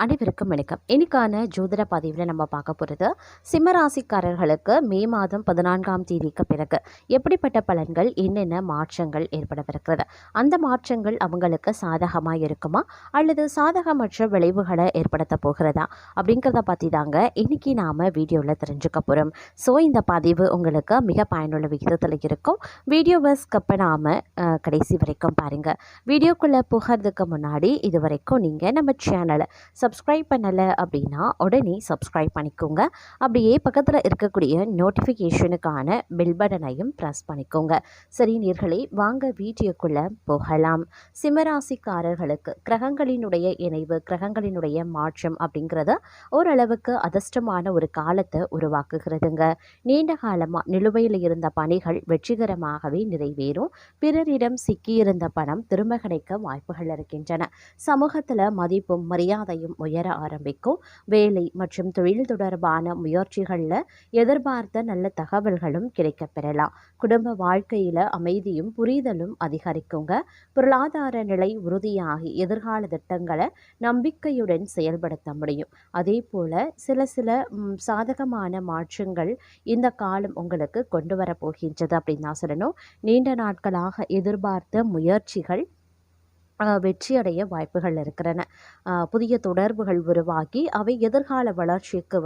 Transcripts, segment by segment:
அனைவருக்கும் வணக்கம். இன்னைக்கான ஜோதிட பதிவில் நம்ம பார்க்க போகிறது சிம்மராசிக்காரர்களுக்கு மே மாதம் 14ஆம் தேதிக்கு பிறகு எப்படிப்பட்ட பலன்கள், என்னென்ன மாற்றங்கள் ஏற்படவிருக்கிறது, அந்த மாற்றங்கள் அவங்களுக்கு சாதகமாக இருக்குமா அல்லது சாதகமற்ற விளைவுகளை ஏற்படுத்த போகிறதா அப்படிங்கிறத பற்றி தாங்க இன்னைக்கு நாம் வீடியோவில் தெரிஞ்சுக்க போகிறோம். ஸோ இந்த பதிவு உங்களுக்கு மிக பயனுள்ள விகிதத்தில் இருக்கும். வீடியோவை ஸ்கிப் பண்ணாமல் கடைசி வரைக்கும் பாருங்கள். வீடியோக்குள்ளே போகிறதுக்கு முன்னாடி இது வரைக்கும் நீங்கள் நம்ம சேனலை சப்ஸ்கிரைப் பண்ணலை அப்படின்னா உடனே சப்ஸ்கிரைப் பண்ணிக்கோங்க. அப்படியே பக்கத்தில் இருக்கக்கூடிய நோட்டிஃபிகேஷனுக்கான பெல் பட்டனையும் ப்ரெஸ் பண்ணிக்கோங்க. சரி நேர்களே, வாங்க வீடியோக்குள்ளே போகலாம். சிம்மராசிக்காரர்களுக்கு கிரகங்களினுடைய இணைவு, கிரகங்களினுடைய மாற்றம் அப்படிங்கிறது ஓரளவுக்கு அதிர்ஷ்டமான ஒரு காலத்தை உருவாக்குகிறதுங்க. நீண்ட காலமாக நிலுவையில் இருந்த பணிகள் வெற்றிகரமாகவே நிறைவேறும். பிறரிடம் சிக்கியிருந்த பணம் திரும்ப கிடைக்க வாய்ப்புகள் இருக்கின்றன. சமூகத்தில் மதிப்பும் மரியாதையும் உயர ஆரம்பிக்கும். வேலை மற்றும் தொழில் தொடர்பான முயற்சிகளில் எதிர்பார்த்த நல்ல தகவல்களும் கிடைக்கப் பெறலாம். குடும்ப வாழ்க்கையில் அமைதியும் புரிதலும் அதிகரிக்குங்க. பொருளாதார நிலை உறுதியாகி எதிர்கால திட்டங்களை நம்பிக்கையுடன் செயல்படுத்த முடியும். அதே போல சில சாதகமான மாற்றங்கள் இந்த காலம் உங்களுக்கு கொண்டு வரப்போகின்றது அப்படின்னு தான் சொல்லணும். நீண்ட நாட்களாக எதிர்பார்த்த முயற்சிகள் வெற்றியடைய வாய்ப்புகள் இருக்கிறன. புதிய தொடர்புகள் உருவாகி அவை எதிர்கால வளர்ச்சிக்கு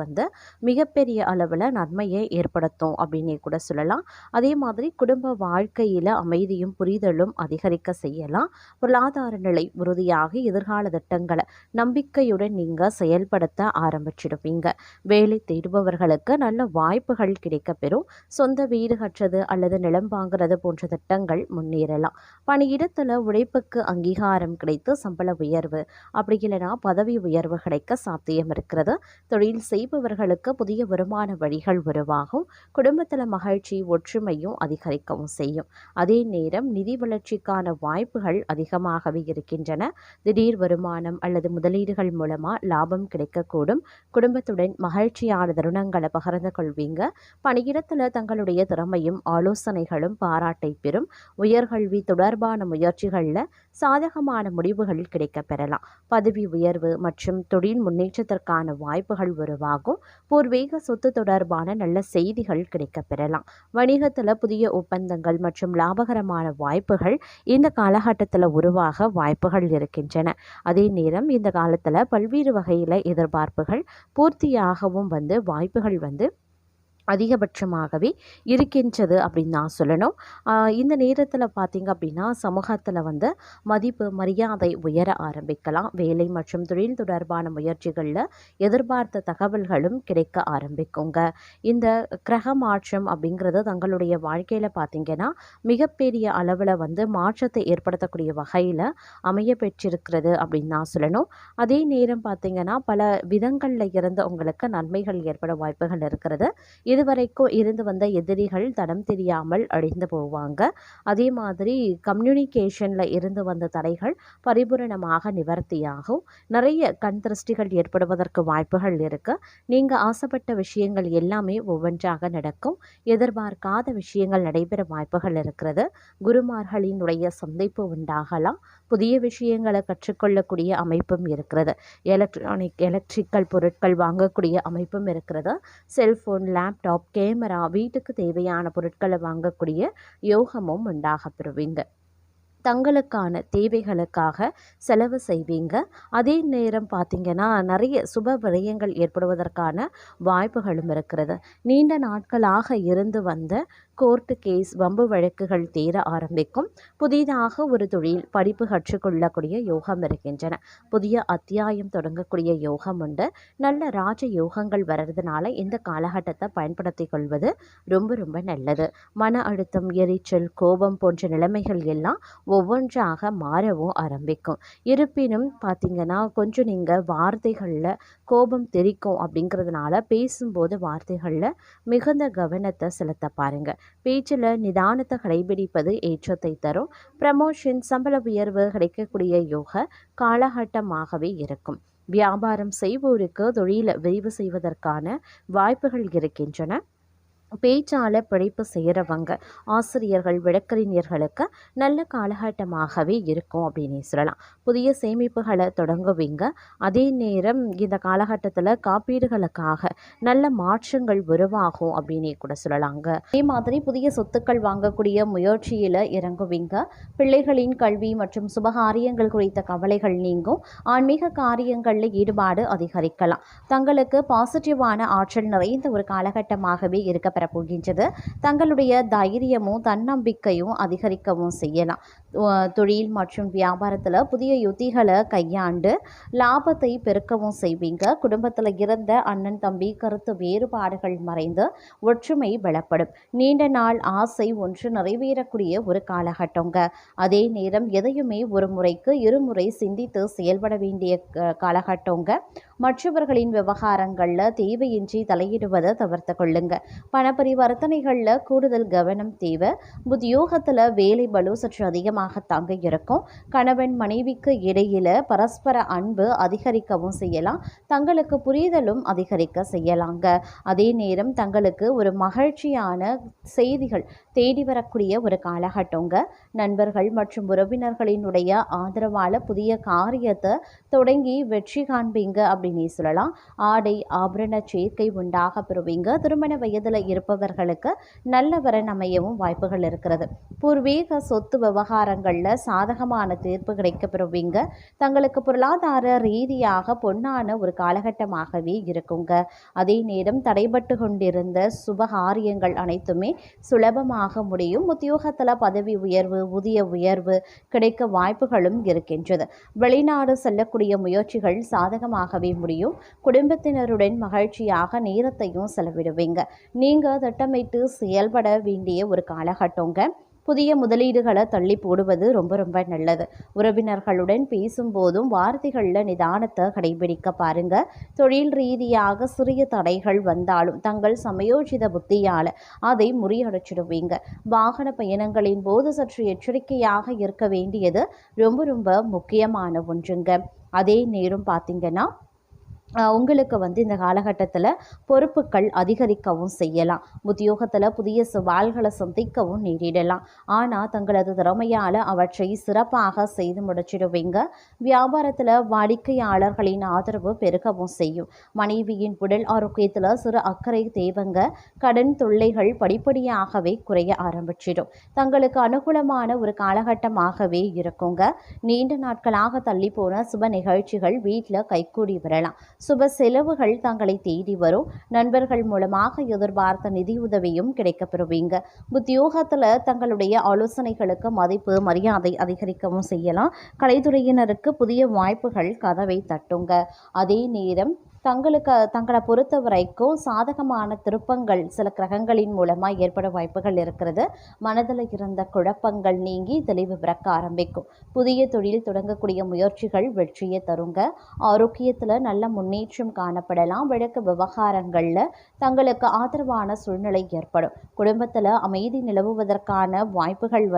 மிகப்பெரிய அளவில் நன்மையை ஏற்படுத்தும் அப்படின்னே கூட சொல்லலாம். அதே மாதிரி குடும்ப வாழ்க்கையில் அமைதியும் புரிதலும் அதிகரிக்க செய்யலாம். பொருளாதார நிலை உறுதியாகி எதிர்கால திட்டங்களை நம்பிக்கையுடன் நீங்கள் செயல்படுத்த ஆரம்பிச்சிடுவீங்க. வேலை தேடுபவர்களுக்கு நல்ல வாய்ப்புகள் கிடைக்கப்பெறும். சொந்த வீடு கட்டுறது அல்லது நிலம் வாங்குறது போன்ற திட்டங்கள் முன்னேறலாம். பணியிடத்தில் உழைப்புக்கு அங்கீகாரம் கிடைத்து சம்பள உயர்வு அப்படி இல்லைனா பதவி உயர்வு கிடைக்க சாத்தியம் இருக்கிறது. தொழில் செய்பவர்களுக்கு புதிய வருமான வழிகள் உருவாகும். குடும்பத்தில் மகிழ்ச்சி ஒற்றுமையும் அதிகரிக்கவும் செய்யும். அதே நேரம் நிதி வளர்ச்சிக்கான வாய்ப்புகள் அதிகமாகவே இருக்கின்றன. திடீர் வருமானம் அல்லது முதலீடுகள் மூலமாக லாபம் கிடைக்கக்கூடும். குடும்பத்துடன் மகிழ்ச்சியான தருணங்களை பகிர்ந்து கொள்வீங்க. பணியிடத்தில் தங்களுடைய திறமையும் ஆலோசனைகளும் பாராட்டை பெறும். உயர்கல்வி தொடர்பான முயற்சிகளில் சாதகமான முடிவுகள் கிடைக்கப் பெறலாம். பதவி உயர்வு மற்றும் தொழில் முன்னேற்றத்திற்கான வாய்ப்புகள் உருவாகும். பூர்வீக சொத்து தொடர்பான நல்ல செய்திகள் கிடைக்கப் பெறலாம். வணிகத்தில் புதிய ஒப்பந்தங்கள் மற்றும் லாபகரமான வாய்ப்புகள் இந்த காலகட்டத்தில் உருவாக வாய்ப்புகள் இருக்கின்றன. அதே நேரம் இந்த காலத்தில் பல்வேறு வகையில் எதிர்பார்ப்புகள் பூர்த்தியாகவும் வாய்ப்புகள் அதிகபட்சமாகவே இருக்கின்றது அப்படின்னு நான் சொல்லணும். இந்த நேரத்தில் பார்த்திங்க அப்படின்னா சமூகத்தில் மதிப்பு மரியாதை உயர ஆரம்பிக்கலாம். வேலை மற்றும் தொழில் தொடர்பான முயற்சிகளில் எதிர்பார்த்த தகவல்களும் கிடைக்க ஆரம்பிக்குங்க. இந்த கிரக மாற்றம் அப்படிங்கிறது தங்களுடைய வாழ்க்கையில் பார்த்திங்கன்னா மிகப்பெரிய அளவில் மாற்றத்தை ஏற்படுத்தக்கூடிய வகையில் அமைய பெற்றிருக்கிறது அப்படின்னு நான் சொல்லணும். அதே நேரம் பார்த்திங்கன்னா பல விதங்களில் இருந்து உங்களுக்கு நன்மைகள் ஏற்பட வாய்ப்புகள் இருக்கிறது. இதுவரைக்கும் இருந்து வந்த எதிரிகள் தடம் தெரியாமல் அழிந்து போவாங்க. அதே மாதிரி கம்யூனிகேஷனில் இருந்து வந்த தடைகள் பரிபூரணமாக நிவர்த்தியாகும். நிறைய கண் திருஷ்டிகள் ஏற்படுவதற்கு வாய்ப்புகள் இருக்கு. நீங்கள் ஆசைப்பட்ட விஷயங்கள் எல்லாமே ஒவ்வொன்றாக நடக்கும். எதிர்பார்க்காத விஷயங்கள் நடைபெற வாய்ப்புகள் இருக்கிறது. குருமார்களினுடைய சந்திப்பு உண்டாகலாம். புதிய விஷயங்களை கற்றுக்கொள்ளக்கூடிய அமைப்பும் இருக்கிறது. எலக்ட்ரிக்கல் பொருட்கள் வாங்கக்கூடிய அமைப்பும் இருக்கிறது. செல்ஃபோன், லேப்டாப், கேமரா, வீட்டுக்கு தேவையான பொருட்களை வாங்கக்கூடிய யோகமும் உண்டாக பெறுவீங்க. தங்களுக்கான தேவைகளுக்காக செலவு செய்வீங்க. அதே நேரம் பார்த்திங்கன்னா நிறைய சுப விரயங்கள் ஏற்படுவதற்கான வாய்ப்புகளும் இருக்கிறது. நீண்ட நாட்களாக இருந்து வந்த கோர்ட்டு கேஸ், வம்பு வழக்குகள் தேர ஆரம்பிக்கும். புதிதாக ஒரு தொழில் படிப்பு கற்றுக்கொள்ளக்கூடிய யோகம் இருக்கின்றன. புதிய அத்தியாயம் தொடங்கக்கூடிய யோகம் உண்டு. நல்ல ராஜ யோகங்கள் வர்றதுனால இந்த காலகட்டத்தை பயன்படுத்தி கொள்வது ரொம்ப ரொம்ப நல்லது. மன அழுத்தம், எரிச்சல், கோபம் போன்ற நிலைமைகள் எல்லாம் ஒவ்வொன்றாக மாறவும் ஆரம்பிக்கும். இருப்பினும் பார்த்திங்கன்னா கொஞ்சம் நீங்கள் வார்த்தைகளில் கோபம் தெரிக்கும். அப்படிங்கிறதுனால பேசும்போது வார்த்தைகளில் மிகுந்த கவனத்தை செலுத்த பாருங்கள். பேச்சில் நிதானத்தை கடைபிடிப்பது ஏற்றத்தை தரும். ப்ரமோஷன், சம்பள உயர்வு கிடைக்கக்கூடிய யோக காலகட்டமாகவே இருக்கும். வியாபாரம் செய்வோருக்கு தொழிலை விரிவு செய்வதற்கான வாய்ப்புகள் இருக்கின்றன. பேச்சால பிழைப்பு செய்கிறவங்க, ஆசிரியர்கள், வழக்கறிஞர்களுக்கு நல்ல காலகட்டமாகவே இருக்கும் அப்படின்னே சொல்லலாம். புதிய சேமிப்புகளை தொடங்குவீங்க. அதே நேரம் இந்த காலகட்டத்தில் காப்பீடுகளுக்காக நல்ல மாற்றங்கள் உருவாகும் அப்படின்னே கூட சொல்லலாங்க. அதே மாதிரி புதிய சொத்துக்கள் வாங்கக்கூடிய முயற்சியில் இறங்குவீங்க. பிள்ளைகளின் கல்வி மற்றும் சுபகாரியங்கள் குறித்த கவலைகள் நீங்கும். ஆன்மீக காரியங்களில் ஈடுபாடு அதிகரிக்கலாம். தங்களுக்கு பாசிட்டிவான ஆற்றல் நிறைந்த ஒரு காலகட்டமாகவே இருக்க பெறப்போகின்றது. தங்களுடைய தைரியமும் தன்னம்பிக்கையும் அதிகரிக்கவும் செய்யலாம். தொழில் மற்றும் வியாபாரத்தில் புதிய யுத்திகளை கையாண்டு லாபத்தை பெருக்கவும் செய்வீங்க. குடும்பத்தில் இருந்த அண்ணன் தம்பி கருத்து வேறுபாடுகள் மறைந்து ஒற்றுமை பலப்படும். நீண்ட நாள் ஆசை ஒன்று நிறைவேறக்கூடிய ஒரு காலகட்டங்க. அதே நேரம் எதையுமே ஒரு முறைக்கு இருமுறை சிந்தித்து செயல்பட வேண்டிய காலகட்டங்க. மற்றவர்களின் விவகாரங்களில் தேவையின்றி தலையிடுவதை தவிர்த்து கொள்ளுங்க. பணப்பரிவர்த்தனைகளில் கூடுதல் கவனம் தேவை. உத்தியோகத்தில் வேலை பளு சற்று அதிகமாக தாங்க இருக்கும். கணவன் மனைவிக்கு இடையில பரஸ்பர அன்பு அதிகரிக்கவும் செய்யலாம். தங்களுக்கு புரிதலும் அதிகரிக்க செய்யலாங்க. அதே நேரம் தங்களுக்கு ஒரு மகிழ்ச்சியான செய்திகள் தேடி வரக்கூடிய ஒரு காலகட்டங்க. நண்பர்கள் மற்றும் உறவினர்களினுடைய ஆதரவால புதிய காரியத்தை தொடங்கி வெற்றி காண்பீங்க அப்படின்னே சொல்லலாம். ஆடை ஆபரண சேர்க்கை உண்டாக பெறுவீங்க. திருமண வயதில் இருப்பவர்களுக்கு நல்ல வரன் அமையவும் வாய்ப்புகள் இருக்கிறது. பூர்வீக சொத்து விவகாரங்களில் சாதகமான தீர்ப்பு கிடைக்க பெறுவீங்க. தங்களுக்கு பொருளாதார ரீதியாக பொன்னான ஒரு காலகட்டமாகவே இருக்குங்க. அதே நேரம் தடைபட்டு கொண்டிருந்த சுபகாரியங்கள் அனைத்துமே சுலபமாக முடியும். உத்தியோகத்தில் பதவி உயர்வு, ஊதிய உயர்வு கிடைக்க வாய்ப்புகளும் இருக்கின்றது. வெளிநாடு செல்லக்கூடிய முயற்சிகள் சாதகமாகவே முடியும். குடும்பத்தினருடன் மகிழ்ச்சியாக நேரத்தையும் செலவிடுவீங்க. நீங்க திட்டமிட்டு செயல்பட வேண்டிய ஒரு காலகட்டங்க. புதிய முதலீடுகளை தள்ளி போடுவது ரொம்ப நல்லது. உறவினர்களுடன் பேசும்போதும் வார்த்தைகளில் நிதானத்தை கடைபிடிக்க பாருங்க. தொழில் ரீதியாக சிறிய தடைகள் வந்தாலும் தங்கள் சமயோஜித புத்தியால் அதை முறியடிச்சிடுவீங்க. வாகன பயணங்களின் போது சற்று எச்சரிக்கையாக இருக்க வேண்டியது ரொம்ப முக்கியமான ஒன்றுங்க. அதே நேரம் பார்த்தீங்கன்னா உங்களுக்கு இந்த காலகட்டத்தில் பொறுப்புகள் அதிகரிக்கவும் செய்யலாம். உத்தியோகத்தில் புதிய சவால்களை சந்திக்கவும் நேரிடலாம். ஆனால் தங்களது திறமையால் அவற்றை சிறப்பாக செய்து முடிச்சிடுவீங்க. வியாபாரத்தில் வாடிக்கையாளர்களின் ஆதரவு பெருகவும் செய்யும். மனைவியின் உடல் ஆரோக்கியத்தில் சிறு அக்கறை தேவைங்க. கடன் தொல்லைகள் படிப்படியாகவே குறைய ஆரம்பிச்சிடும். தங்களுக்கு அனுகூலமான ஒரு காலகட்டமாகவே இருக்குங்க. நீண்ட நாட்களாக தள்ளி போன சுப நிகழ்ச்சிகள் வீட்டில் கைகூடி வரலாம். சுப செலவுகள் தங்களை தேடி வரும். நண்பர்கள் மூலமாக எதிர்பார்த்த நிதியுதவியும் கிடைக்கப்பெறுவீங்க. உத்தியோகத்தில் தங்களுடைய ஆலோசனைகளுக்கு மதிப்பு மரியாதை அதிகரிக்கவும் செய்யலாம். கலைத்துறையினருக்கு புதிய வாய்ப்புகள் கதவை தட்டுங்க. அதே நேரம் தங்களை பொறுத்த வரைக்கும் சாதகமான திருப்பங்கள் சில கிரகங்களின் மூலமாக ஏற்பட வாய்ப்புகள் இருக்கிறது. மனதில் இருந்த குழப்பங்கள் நீங்கி தெளிவு பிறக்க ஆரம்பிக்கும். புதிய தொழில் தொடங்கக்கூடிய முயற்சிகள் வெற்றியை தருங்க. ஆரோக்கியத்தில் நல்ல முன்னேற்றம் காணப்படலாம். வழக்கு விவகாரங்களில் தங்களுக்கு ஆதரவான சூழ்நிலை ஏற்படும். குடும்பத்தில் அமைதி நிலவுவதற்கான வாய்ப்புகள்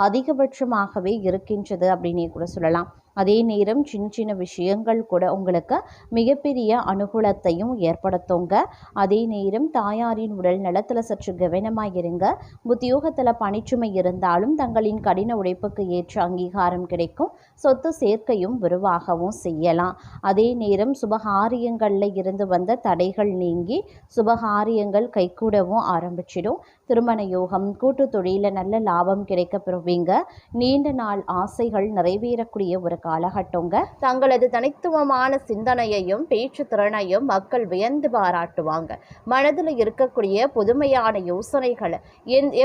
அதிகபட்சமாகவே இருக்கின்றது அப்படின்னே கூட சொல்லலாம். அதே நேரம் சின்ன விஷயங்கள் கூட உங்களுக்கு மிகப்பெரிய அனுகூலத்தையும் ஏற்படுத்துங்க. அதே நேரம் தாயாரின் உடல் நலத்தில் சற்று கவனமாக இருங்க. உத்தியோகத்தில் பணிச்சுமை இருந்தாலும் தங்களின் கடின உழைப்புக்கு ஏற்ற அங்கீகாரம் கிடைக்கும். சொத்து சேர்க்கையும் உருவாகவும் செய்யலாம். அதே நேரம் சுபகாரியங்களில் இருந்து வந்த தடைகள் நீங்கி சுபகாரியங்கள் கைகூடவும் ஆரம்பிச்சிடும். திருமண யோகம், கூட்டு தொழிலில் நல்ல லாபம் கிடைக்க பெறுவீங்க. நீண்ட நாள் ஆசைகள் நிறைவேறக்கூடிய ஒரு காலகட்டங்க. தங்களது தனித்துவமான சிந்தனையையும் பேச்சு திறனையும் மக்கள் வியந்து பாராட்டுவாங்க. மனதில் இருக்கக்கூடிய புதுமையான யோசனைகளை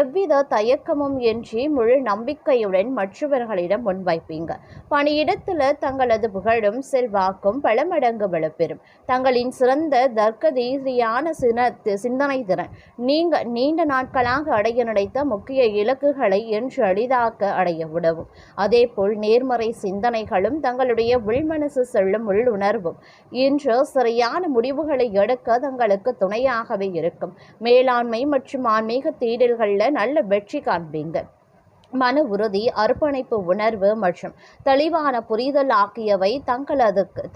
எவ்வித தயக்கமும் இன்றி முழு நம்பிக்கையுடன் மற்றவர்களிடம் முன்வைப்பீங்க. பணியிடத்தில் தங்களது புகழும் செல்வாக்கும் பல மடங்கு வலுப்பெறும். தங்களின் சிறந்த தர்க்க ரீதியான சிந்தனை திறன் நீண்ட நாட்களாக அடைய நினைத்த முக்கிய இலக்குகளை என்று எளிதாக்க அடைய உதவும். அதேபோல் நேர்மறை சிந்தனை தங்களுடைய உள்மனசு செல்லும் உள்ளுணர்வும் இன்று சரியான முடிவுகளை எடுக்க தங்களுக்கு துணையாகவே இருக்கும். மேலாண்மை மற்றும் ஆன்மீக தேடல்களில் நல்ல வெற்றி காண்பீங்க. மன உறுதி, அர்ப்பணிப்பு உணர்வு மற்றும் தெளிவான புரிதல் ஆகியவை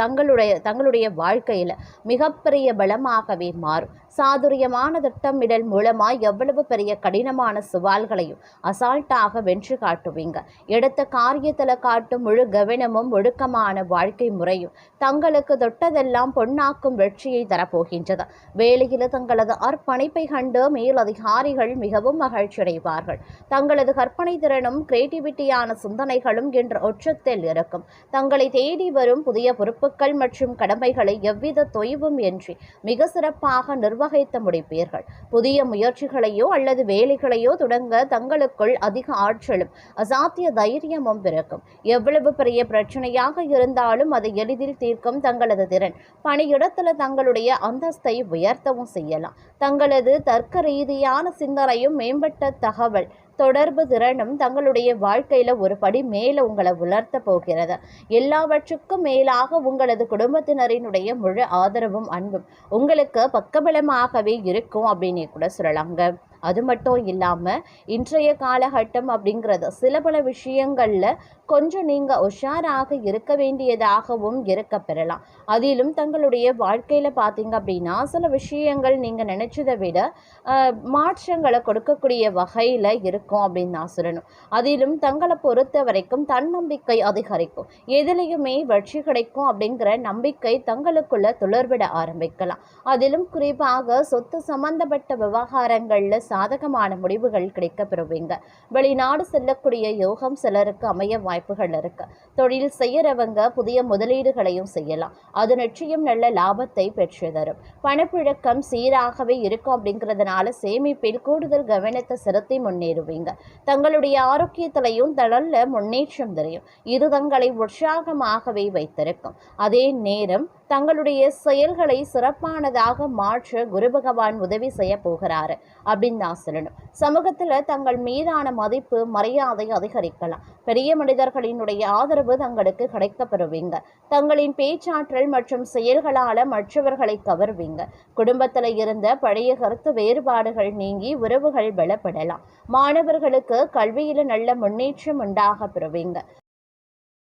தங்களுடைய வாழ்க்கையில் மிகப்பெரிய பலமாகவே மாறும். சாதுரியமான திட்டமிடல் மூலமா எவ்வளவு பெரிய கடினமான சவால்களையும் அசால்ட்டாக வென்று காட்டுவீங்க. எடுத்த காரியத்துல காட்டும் முழு கவனமும் ஒழுக்கமான வாழ்க்கை முறையும் தங்களுக்கு தொட்டதெல்லாம் பொன்னாக்கும் வெற்றியை தரப்போகின்றது. வேலையில தங்களது அர்ப்பணிப்பை கண்டு மேலதிகாரிகள் மிகவும் மகிழ்ச்சியடைவார்கள். தங்களது கற்பனை திறனும் கிரியேட்டிவிட்டியான சிந்தனைகளும் என்ற உச்சத்தில் இருக்கும். தங்களை தேடி வரும் புதிய பொறுப்புகள் மற்றும் கடமைகளை எவ்வித தொய்வும் இன்றி மிக சிறப்பாக நிர்வகித்து முடிப்பீர்கள். புதிய முயற்சிகளையோ அல்லது வேலைகளையோ தொடங்க தங்களுக்குள் அதிக ஆற்றலும் அசாத்திய தைரியமும் பிறக்கும். எவ்வளவு பெரிய பிரச்சனையாக இருந்தாலும் அதை எளிதில் தீர்க்கும் தங்களது திறன் பணியிடத்தில் தங்களுடைய அந்தஸ்தை உயர்த்தவும் செய்யலாம். தங்களது தர்க்க ரீதியான சிந்தனையும் மேம்பட்ட தகவல் தொடர்பு திறனும் தங்களுடைய வாழ்க்கையில ஒரு படி மேல உங்களை உலர்த்த போகிறது. எல்லாவற்றுக்கும் மேலாக உங்களது குடும்பத்தினரினுடைய முழு ஆதரவும் அன்பும் உங்களுக்கு பக்கபலமாகவே இருக்கும் அப்படின்னு கூட சொல்லலாங்க. அது மட்டும் இல்லாமல் இன்றைய காலகட்டம் அப்படிங்கிறது சில பல விஷயங்களில் கொஞ்சம் நீங்கள் உஷாராக இருக்க வேண்டியதாகவும் இருக்க பெறலாம். அதிலும் தங்களுடைய வாழ்க்கையில் பார்த்தீங்க அப்படின்னா சில விஷயங்கள் நீங்கள் நினச்சதை விட மாற்றங்களை கொடுக்கக்கூடிய வகையில் இருக்கும் அப்படின்னு நான் சொல்லணும். அதிலும் தங்களை பொறுத்த வரைக்கும் தன்னம்பிக்கை அதிகரிக்கும். எதிலையுமே வெற்றி கிடைக்கும் அப்படிங்கிற நம்பிக்கை தங்களுக்குள்ள துளர்விட ஆரம்பிக்கலாம். அதிலும் குறிப்பாக சொத்து சம்பந்தப்பட்ட விவகாரங்களில் சாதகமான முடிவுகள் கிடைக்க பெறுவீங்க. வெளிநாடு செல்லக்கூடிய யோகம் சிலருக்கு அமைய வாய்ப்புகள் இருக்கு. தொழில் செய்யறவங்க புதிய முதலீடுகளையும் செய்யலாம். அது நிச்சயம் நல்ல லாபத்தை பெற்று தரும். பணப்புழக்கம் சீராகவே இருக்கும் அப்படிங்கிறதுனால சேமிப்பில் கூடுதல் கவனத்தை செலுத்தி முன்னேறுவீங்க. தங்களுடைய ஆரோக்கியத்திலையும் நல்ல முன்னேற்றம் தெரியும். இது தங்களை உற்சாகமாகவே வைத்திருக்கும். அதே நேரம் தங்களுடைய செயல்களை சிறப்பானதாக மாற்ற குரு பகவான் உதவி செய்ய போகிறாரு அப்படின்னு தான் சொல்லணும். சமூகத்துல தங்கள் மீதான மதிப்பு மரியாதை அதிகரிக்கலாம். பெரிய மனிதர்களினுடைய ஆதரவு தங்களுக்கு கிடைக்க பெறுவீங்க. தங்களின் பேச்சாற்றல் மற்றும் செயல்களால மற்றவர்களை கவர்வீங்க. குடும்பத்துல இருந்த பழைய கருத்து வேறுபாடுகள் நீங்கி உறவுகள் பலப்படலாம். மாணவர்களுக்கு கல்வியில நல்ல முன்னேற்றம் உண்டாக பெறுவீங்க.